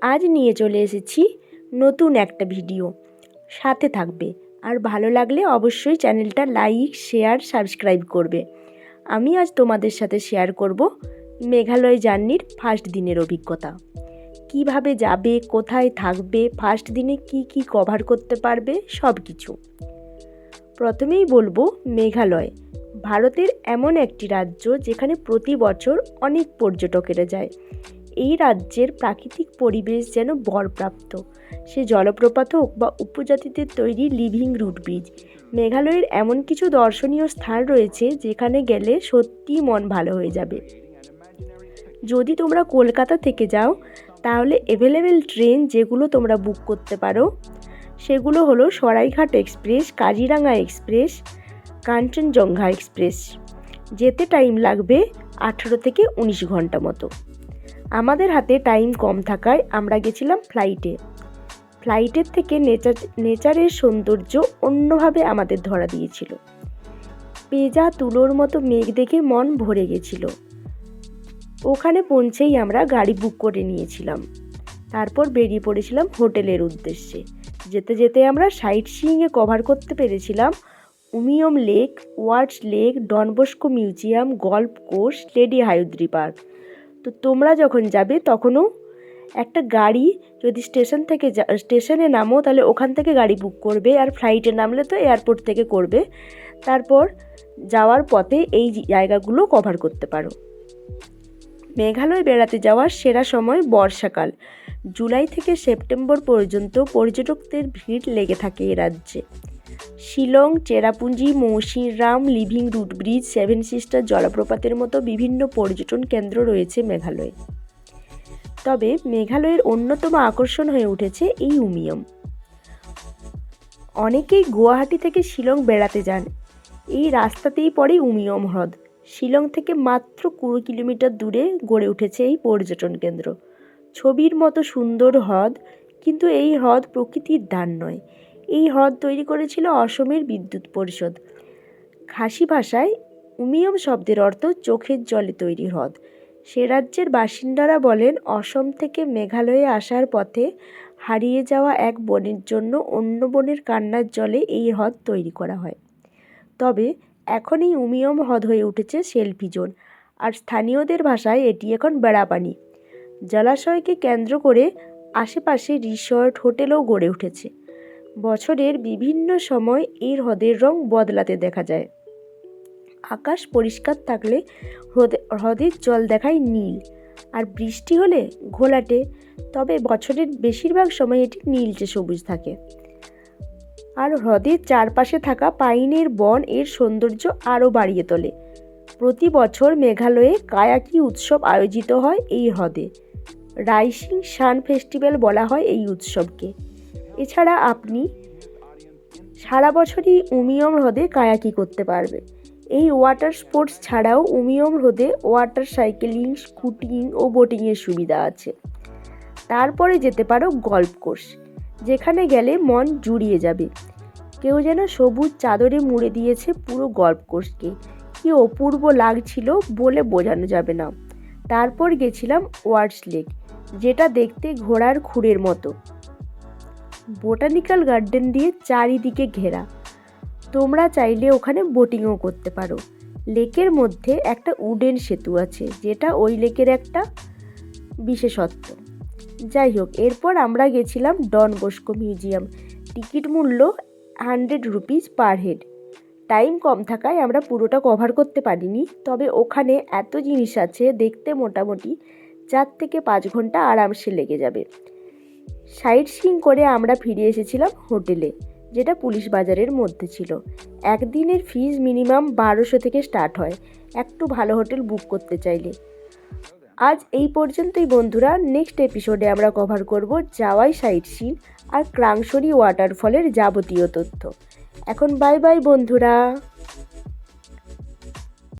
আজ নিয়ে চলে এসেছি নতুন একটা ভিডিও, সাথে থাকবে। আর ভালো লাগলে অবশ্যই চ্যানেলটা লাইক, শেয়ার, সাবস্ক্রাইব করবে। আমি আজ তোমাদের সাথে শেয়ার করব মেঘালয় জার্নির ফার্স্ট দিনের অভিজ্ঞতা। কিভাবে যাবে, কোথায় থাকবে, ফার্স্ট দিনে কি কভার করতে পারবে, সব কিছু। প্রথমেই বলবো মেঘালয় ভারতের এমন একটি রাজ্য যেখানে প্রতি বছর অনেক পর্যটকেরা যায়। এই রাজ্যের প্রাকৃতিক পরিবেশ যেন বরপ্রাপ্ত, সে জলপ্রপাত হোক বা উপজাতিদের তৈরি লিভিং রুট ব্রিজ। মেঘালয়ের এমন কিছু দর্শনীয় স্থান রয়েছে যেখানে গেলে সত্যিই মন ভালো হয়ে যাবে। যদি তোমরা কলকাতা থেকে যাও তাহলে অ্যাভেলেবেল ট্রেন যেগুলো তোমরা বুক করতে পারো সেগুলো হলো Saraighat express, Kaziranga express, Kanchenjunga express. যেতে টাইম লাগবে 18 থেকে 19 ঘন্টা মতো। আমাদের হাতে টাইম কম থাকায় আমরা গেছিলাম ফ্লাইটের থেকে নেচারের সৌন্দর্য অন্যভাবে আমাদের ধরা দিয়েছিল। পেঁজা তুলোর মতো মেঘ দেখে মন ভরে গেছিল। ওখানে পৌঁছেই আমরা গাড়ি বুক করে নিয়েছিলাম। তারপর বেরিয়ে পড়েছিলাম হোটেলের উদ্দেশ্যে। যেতে যেতে আমরা সাইট সিইংয়ে কভার করতে পেরেছিলাম Umiam lake, Wards lake, Don Bosco museum, golf course, Lady Hydari park. তো তোমরা যখন যাবে তখনও একটা গাড়ি, যদি স্টেশনে নামো তাহলে ওখান থেকে গাড়ি বুক করবে, আর ফ্লাইটে নামলে তো এয়ারপোর্ট থেকে করবে। তারপর যাওয়ার পথে এই জায়গাগুলো কভার করতে পারো। মেঘালয় বেড়াতে যাওয়ার সেরা সময় বর্ষাকাল। জুলাই থেকে সেপ্টেম্বর পর্যন্ত পর্যটকদের ভিড় লেগে থাকে এ রাজ্যে। Shillong, Cherrapunji, Mawsynram, living root bridge, seven sister জলপ্রপাতের মতো বিভিন্ন পর্যটন কেন্দ্র রয়েছে মেঘালয়ে। তবে মেঘালয়ের অন্যতম আকর্ষণ হয়ে উঠেছে এই উমিয়ম। অনেকেই গুয়াহাটি থেকে শিলং বেড়াতে যান। এই রাস্তাতেই পড়ে উমিয়ম হ্রদ। শিলং থেকে মাত্র 20 কিলোমিটার দূরে গড়ে উঠেছে এই পর্যটন কেন্দ্র। ছবির মতো সুন্দর হ্রদ, কিন্তু এই হ্রদ প্রকৃতির দান নয়। এই হ্রদ তৈরি করেছিল অসমের বিদ্যুৎ পরিষদ। খাসি ভাষায় উমিয়ম শব্দের অর্থ চোখের জলে তৈরি হ্রদ। সে রাজ্যের বাসিন্দারা বলেন অসম থেকে মেঘালয়ে আসার পথে হারিয়ে যাওয়া এক বোনের জন্য অন্য বোনের কান্নার জলে এই হ্রদ তৈরি করা হয়। তবে এখন এই উমিয়ম হ্রদ হয়ে উঠেছে সেলফি জোন, আর স্থানীয়দের ভাষায় এটি এখন বেড়াপানি। জলাশয়কে কেন্দ্র করে আশেপাশে রিসর্ট, হোটেলও গড়ে উঠেছে। বছরের বিভিন্ন সময় এই হ্রদের রং বদলাতে দেখা যায়। আকাশ পরিষ্কার থাকলে হ্রদের জল দেখায় নীল, আর বৃষ্টি হলে ঘোলাটে। তবে বছরের বেশিরভাগ সময় এটি নীলচে সবুজ থাকে। আর হ্রদের চারপাশে থাকা পাইনের বন এর সৌন্দর্য আরও বাড়িয়ে তোলে। প্রতি বছর মেঘালয়ে কায়াকি উৎসব আয়োজিত হয় এই হ্রদে। রাইসিং সান ফেস্টিভ্যাল বলা হয় এই উৎসবকে। এছাড়া আপনি সারা বছরই উমিয়ম হ্রদে কায়াকি করতে পারবে। এই ওয়াটার স্পোর্টস ছাড়াও উমিয়ম হ্রদে ওয়াটার সাইকেলিং, স্কুটিং ও বোটিংয়ের সুবিধা আছে। তারপরে যেতে পারো গল্ফ কোর্স, যেখানে গেলে মন জুড়িয়ে যাবে। কেউ যেন সবুজ চাদরে মুড়ে দিয়েছে পুরো গল্ফ কোর্সকে। কি অপূর্ব লাগছিল বলে বোঝানো যাবে না। তারপর গেছিলাম ওয়ার্ডস লেক, যেটা দেখতে ঘোড়ার খুরের মতো। বোটানিক্যাল গার্ডেন দিয়ে চারিদিকে ঘেরা। তোমরা চাইলে ওখানে বোটিংও করতে পারো। লেকের মধ্যে একটা উডেন সেতু আছে, যেটা ওই লেকের একটা বিশেষত্ব। যাই হোক, এরপর আমরা গেছিলাম ডন বস্কো মিউজিয়াম। টিকিট মূল্য 100 রুপিস পার হেড। টাইম কম থাকায় আমরা পুরোটা কভার করতে পারিনি। তবে ওখানে এত জিনিস আছে, দেখতে মোটামুটি 4 থেকে 5 ঘন্টা আরামসে লেগে যাবে। সাইট সিইং করে আমরা ফিরে এসেছিলাম হোটেলে, যেটা পুলিশ বাজারের মধ্যে ছিল। একদিনের ফিজ মিনিমাম 1200 থেকে স্টার্ট হয় একটু ভালো হোটেল বুক করতে চাইলে। আজ এই পর্যন্তই বন্ধুরা। নেক্সট এপিসোডে আমরা কভার করব জাওয়াই সাইট সিইং আর ক্রাংশরি ওয়াটারফলের যাবতীয় তথ্য। এখন বাই বাই বন্ধুরা।